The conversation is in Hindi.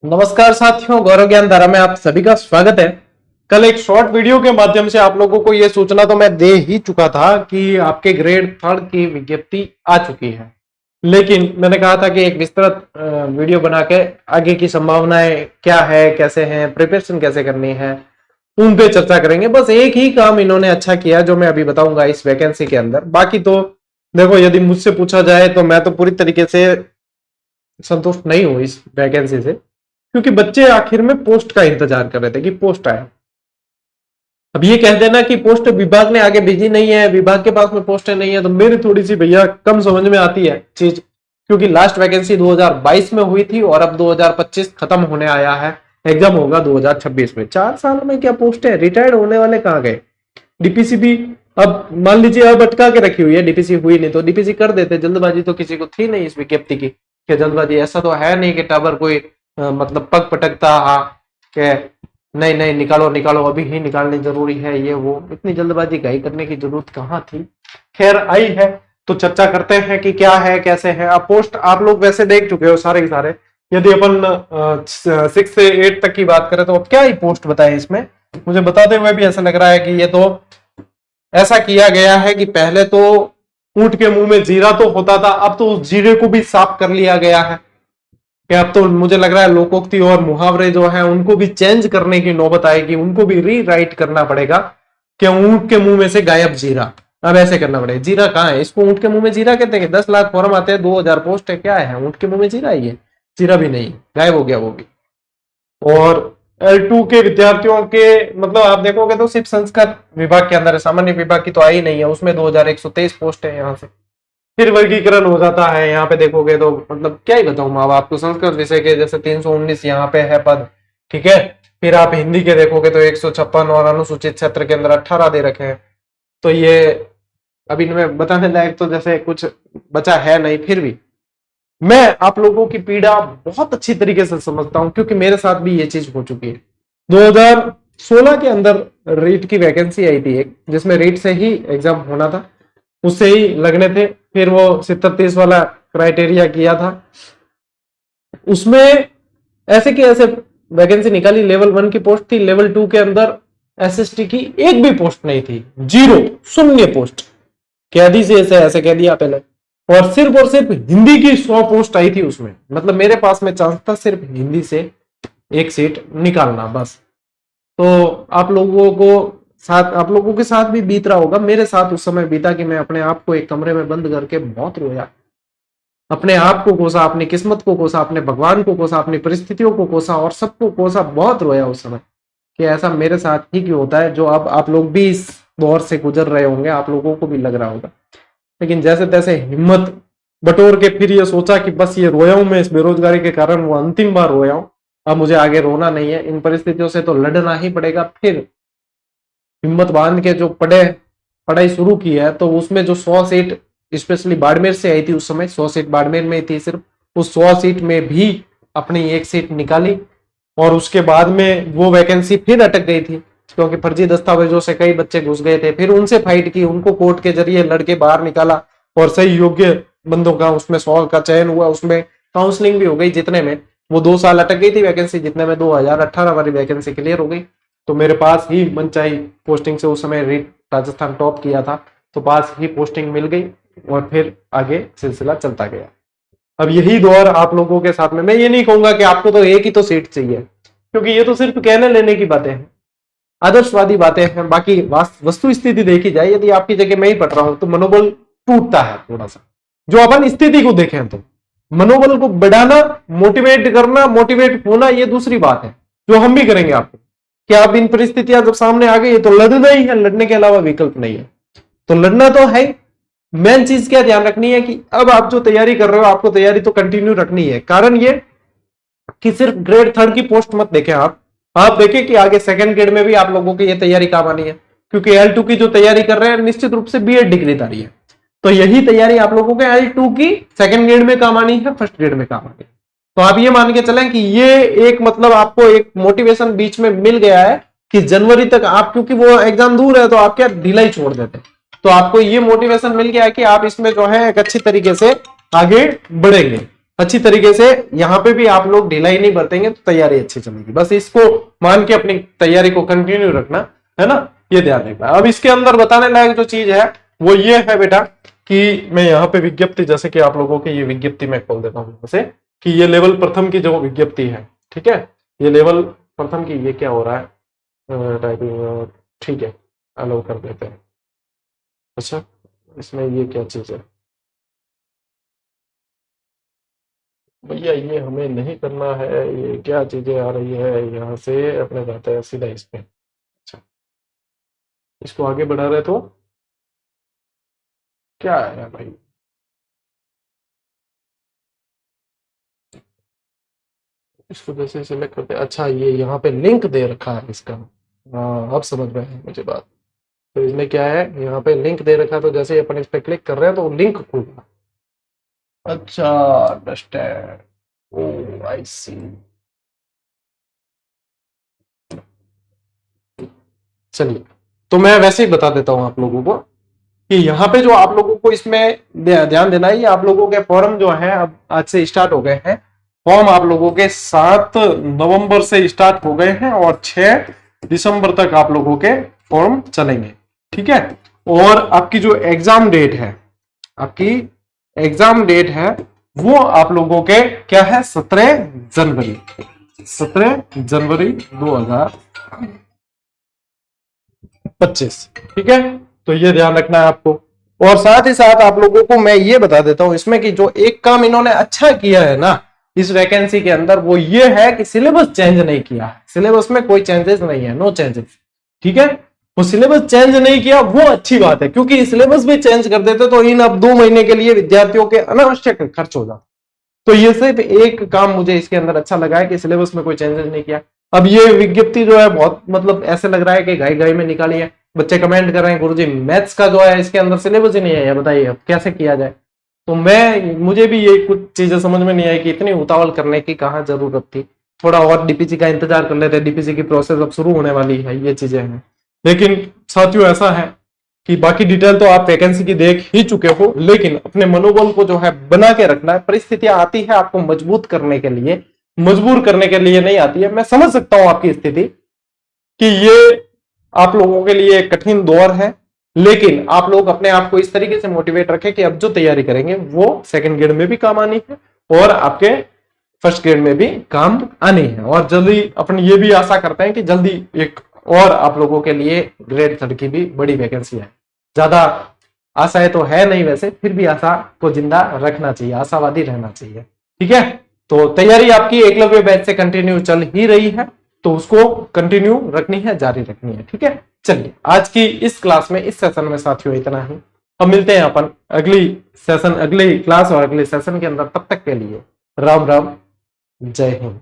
नमस्कार साथियों, गौरव ज्ञान धारा में आप सभी का स्वागत है। कल एक शॉर्ट वीडियो के माध्यम से आप लोगों को यह सूचना तो मैं दे ही चुका था कि आपके ग्रेड थर्ड की विज्ञप्ति आ चुकी है, लेकिन मैंने कहा था कि एक विस्तृत वीडियो बना के आगे की संभावनाएं क्या है, कैसे हैं, प्रिपरेशन कैसे करनी है, उन पे चर्चा करेंगे। बस एक ही काम इन्होंने अच्छा किया जो मैं अभी बताऊंगा इस वैकेंसी के अंदर। बाकी तो देखो, यदि मुझसे पूछा जाए तो मैं तो पूरी तरीके से संतुष्ट नहीं हूं इस वैकेंसी से, क्योंकि बच्चे आखिर में पोस्ट का इंतजार कर रहे थे कि पोस्ट आए। अब ये कह देना कि पोस्ट विभाग ने आगे भेजी नहीं है, विभाग के पास में पोस्टें नहीं है, तो मेरी थोड़ी सी भैया कम समझ में आती है चीज, क्योंकि लास्ट वैकेंसी 2022 में हुई थी और अब 2025 खत्म होने आया है, एग्जाम होगा 2026 में। 4 साल में क्या पोस्ट है? रिटायर्ड होने वाले कहाँ गए? डीपीसी भी अब मान लीजिए अब अटका के रखी हुई है, डीपीसी हुई नहीं तो डीपीसी कर देते। जल्दबाजी तो किसी को थी नहीं इस विज्ञप्ति की, कि जल्दबाजी ऐसा तो है नहीं कि टावर कोई मतलब पग पटकता कि नहीं नहीं निकालो निकालो, अभी ही निकालनी जरूरी है, ये वो। इतनी जल्दबाजी घाई करने की जरूरत कहाँ थी? खैर आई है तो चर्चा करते हैं कि क्या है कैसे है। अब पोस्ट आप लोग वैसे देख चुके हो सारे के सारे। यदि अपन 6 से 8 तक की बात करें तो अब क्या ही पोस्ट बताए इसमें, मुझे बताते हुए भी ऐसा लग रहा है कि ये तो ऐसा किया गया है कि पहले तो ऊंट के मुंह में जीरा तो होता था, अब तो उस जीरे को भी साफ कर लिया गया है। कि अब तो मुझे लग रहा है लोकोक्ति और मुहावरे जो है उनको भी चेंज करने की नौबत आएगी, उनको भी रीराइट करना पड़ेगा कि ऊंट के मुंह में से गायब जीरा। अब ऐसे करना पड़ेगा। जीरा कहाँ है? इसको ऊंट के मुंह में जीरा कहते हैं। 10 लाख फॉर्म आते हैं, 2000 पोस्ट है, क्या है ऊंट के मुंह में जीरा? ही है, जीरा भी नहीं, गायब हो गया वो भी। और L2 के विद्यार्थियों के मतलब आप देखोगे तो सिर्फ संस्कृत विभाग के अंदर है, सामान्य विभाग की तो आई नहीं है, उसमें 2123 पोस्ट है। यहाँ से फिर वर्गीकरण हो जाता है। यहाँ पे देखोगे तो मतलब क्या ही बताऊं मैं अब आपको, संस्कृत विषय के जैसे 319 यहाँ पे है पद, ठीक है। फिर आप हिंदी के देखोगे तो 156 और अनुसूचित क्षेत्र के अंदर 18 दे रखे हैं। तो ये अभी मैं बताने लायक तो जैसे कुछ बचा है नहीं। फिर भी मैं आप लोगों की पीड़ा बहुत अच्छी तरीके से समझता हूं, क्योंकि मेरे साथ भी ये चीज हो चुकी है। 2016 के अंदर रीट की वैकेंसी आई थी एक, जिसमें रीट से ही एग्जाम होना था, उससे ही लगने थे। फिर वो 70-30 वाला क्राइटेरिया किया था, उसमें ऐसे की ऐसे वैकेंसी निकाली। लेवल 1 की पोस्ट थी, लेवल 2 के अंदर एसएसटी की एक भी पोस्ट नहीं थी, 0 शून्य पोस्ट। कैदी से ऐसे कह दिया पहले। और सिर्फ हिंदी की 100 पोस्ट आई थी उसमें। मतलब मेरे पास में चांस था सिर्फ हिंदी से एक सीट निकालना, बस। तो आप लोगों के साथ भी बीत रहा होगा, मेरे साथ उस समय बीता कि मैं अपने आप को एक कमरे में बंद करके बहुत रोया। अपने आप को कोसा, अपनी किस्मत को कोसा, अपने भगवान को कोसा, अपनी परिस्थितियों को कोसा और सबको कोसा। बहुत रोया उस समय कि ऐसा मेरे साथ ही क्यों होता है। जो अब आप लोग भी इस दौर से गुजर रहे होंगे, आप लोगों को भी लग रहा होगा। लेकिन जैसे तैसे हिम्मत बटोर के फिर ये सोचा कि बस ये रोया हूं मैं इस बेरोजगारी के कारण, वो अंतिम बार रोया हूं, अब मुझे आगे रोना नहीं है। इन परिस्थितियों से तो लड़ना ही पड़ेगा। फिर हिम्मत बांध के जो पढ़ाई शुरू की है, तो उसमें जो 100 सीट स्पेशली बाड़मेर से आई थी उस समय, 100 सीट बाड़मेर में थी सिर्फ, उस 100 सीट में भी अपनी एक सीट निकाली। और उसके बाद में वो वैकेंसी फिर अटक गई थी, क्योंकि फर्जी दस्तावेजों से कई बच्चे घुस गए थे। फिर उनसे फाइट की, उनको कोर्ट के जरिए लड़के बाहर निकाला और सही योग्य बंदों का उसमें 100 का चयन हुआ। उसमें काउंसलिंग भी हो गई, जितने में वो 2 साल अटक गई थी वैकेंसी, जितने में 2018 वाली वैकेंसी क्लियर हो गई। तो मेरे पास ही मनचाही पोस्टिंग से उस समय रीट राजस्थान टॉप किया था, तो पास ही पोस्टिंग मिल गई और फिर आगे सिलसिला चलता गया। अब यही दौर आप लोगों के साथ में, मैं ये नहीं कहूंगा कि आपको तो एक ही तो सीट चाहिए, क्योंकि ये तो सिर्फ कहने लेने की बातें हैं, आदर्शवादी बातें हैं। बाकी वस्तु स्थिति देखी जाए, यदि आपकी जगह मैं ही पढ़ रहा हूं तो मनोबल टूटता है थोड़ा सा। जो अपन स्थिति को देखें तो मनोबल को बढ़ाना, मोटिवेट करना, मोटिवेट होना, ये दूसरी बात है जो हम भी करेंगे आपको, कि आप इन परिस्थितियां जब सामने आ गई तो लड़ना ही है, लड़ने के अलावा विकल्प नहीं है। तो लड़ना तो है। मेन चीज क्या ध्यान रखनी है कि अब आप जो तैयारी कर रहे हो, आपको तैयारी तो कंटिन्यू रखनी है। कारण ये कि सिर्फ ग्रेड 3 की पोस्ट मत देखें आप देखें कि आगे सेकंड ग्रेड में भी आप लोगों की ये तैयारी काम आनी है, क्योंकि L2 की जो तैयारी कर रहे हैं निश्चित रूप से बीएड डिग्री तारी है। तो यही तैयारी आप लोगों के L2 की सेकंड ग्रेड में काम आनी है, फर्स्ट ग्रेड में काम आनी है। तो आप ये मान के चलें कि ये एक मतलब आपको एक मोटिवेशन बीच में मिल गया है कि जनवरी तक आप, क्योंकि वो एग्जाम दूर है तो आप क्या ढीला ही छोड़ देते, तो आपको ये मोटिवेशन मिल गया है कि आप इसमें जो है एक अच्छी तरीके से आगे बढ़ेंगे। अच्छी तरीके से यहाँ पे भी आप लोग ढिलाई नहीं बरतेंगे तो तैयारी अच्छी चलेगी। बस इसको मान के अपनी तैयारी को कंटिन्यू रखना है ना, ये ध्यान रखना। अब इसके अंदर बताने लायक जो चीज है वो ये है बेटा कि मैं यहाँ पे विज्ञप्ति, जैसे कि आप लोगों की ये विज्ञप्ति मैं खोल देता हूँ जैसे कि ये लेवल प्रथम की जो विज्ञप्ति है, ठीक है, ये लेवल प्रथम की, ये क्या हो रहा है टाइपिंग, ठीक है अलाउ कर देते हैं। अच्छा इसमें ये क्या चीज है भैया, ये हमें नहीं करना है, ये क्या चीजें आ रही है यहाँ से, अपने जाते हैं सीधा इस पे। अच्छा इसको आगे बढ़ा रहे तो क्या है भाई, इसको जैसे सिलेक्ट करते हैं। अच्छा ये यहाँ पे लिंक दे रखा है इसका, हाँ अब समझ में है मुझे बात। तो इसमें क्या है, यहाँ पे लिंक दे रखा है, तो जैसे ही अपन इस पे क्लिक कर रहे हैं तो लिंक खुलता है। अच्छा अंडरस्टैंड, ओ आई सी। चलिए तो मैं वैसे ही बता देता हूँ आप लोगों को कि यहाँ पे जो आप लोगों को इसमें ध्यान देना है, ये आप लोगों के फॉर्म जो है अब आज से स्टार्ट हो गए हैं। फॉर्म आप लोगों के 7 नवंबर से स्टार्ट हो गए हैं और 6 दिसंबर तक आप लोगों के फॉर्म चलेंगे, ठीक है। और आपकी जो एग्जाम डेट है, आपकी एग्जाम डेट है वो आप लोगों के क्या है, 17 जनवरी, 17 जनवरी 2025, ठीक है। तो ये ध्यान रखना है आपको। और साथ ही साथ आप लोगों को मैं ये बता देता हूं इसमें कि जो एक काम इन्होंने अच्छा किया है ना इस वैकेंसी के अंदर, वो ये है कि सिलेबस चेंज नहीं किया है। सिलेबस में कोई चेंजेस नहीं है, नो चेंजेस, ठीक है। वो सिलेबस चेंज नहीं किया वो अच्छी बात है, क्योंकि सिलेबस भी चेंज कर देते तो इन अब 2 महीने के लिए विद्यार्थियों के अनावश्यक खर्च हो जाता। तो ये सिर्फ एक काम मुझे इसके अंदर अच्छा लगा है कि सिलेबस में कोई चेंजेस नहीं किया। अब ये विज्ञप्ति जो है बहुत मतलब ऐसे लग रहा है कि घाई घाई में निकाली है। बच्चे कमेंट कर रहे हैं गुरुजी मैथ्स का जो है इसके अंदर सिलेबस ही नहीं है, बताइए अब कैसे किया जाए। तो मुझे भी ये कुछ चीजें समझ में नहीं आई कि इतनी उतावल करने की कहाँ जरूरत थी। थोड़ा और डीपीसी का इंतजार कर लेते, डीपीसी की प्रोसेस अब शुरू होने वाली है, ये चीजें हैं। लेकिन साथियों ऐसा है कि बाकी डिटेल तो आप वैकेंसी की देख ही चुके हो, लेकिन अपने मनोबल को जो है बना के रखना है। परिस्थितियां आती है आपको मजबूत करने के लिए, मजबूर करने के लिए नहीं आती है। मैं समझ सकता हूं आपकी स्थिति कि ये आप लोगों के लिए कठिन दौर है, लेकिन आप लोग अपने आप को इस तरीके से मोटिवेट रखें कि अब जो तैयारी करेंगे वो सेकंड ग्रेड में भी काम आनी है और आपके फर्स्ट ग्रेड में भी काम आनी है। और जल्दी अपन ये भी आशा करते हैं कि जल्दी एक और आप लोगों के लिए ग्रेड 3 की भी बड़ी वैकेंसी है। ज्यादा आशाएं तो है नहीं वैसे, फिर भी आशा को जिंदा रखना चाहिए, आशावादी रहना चाहिए, ठीक है। तो तैयारी आपकी एकलव्य बैच से कंटिन्यू चल ही रही है, तो उसको कंटिन्यू रखनी है, जारी रखनी है, ठीक है। चलिए आज की इस क्लास में, इस सेशन में साथियों इतना ही। हम मिलते हैं अपन अगली सेशन, अगली क्लास और अगले सेशन के अंदर। तब तक के लिए राम राम, जय हिंद।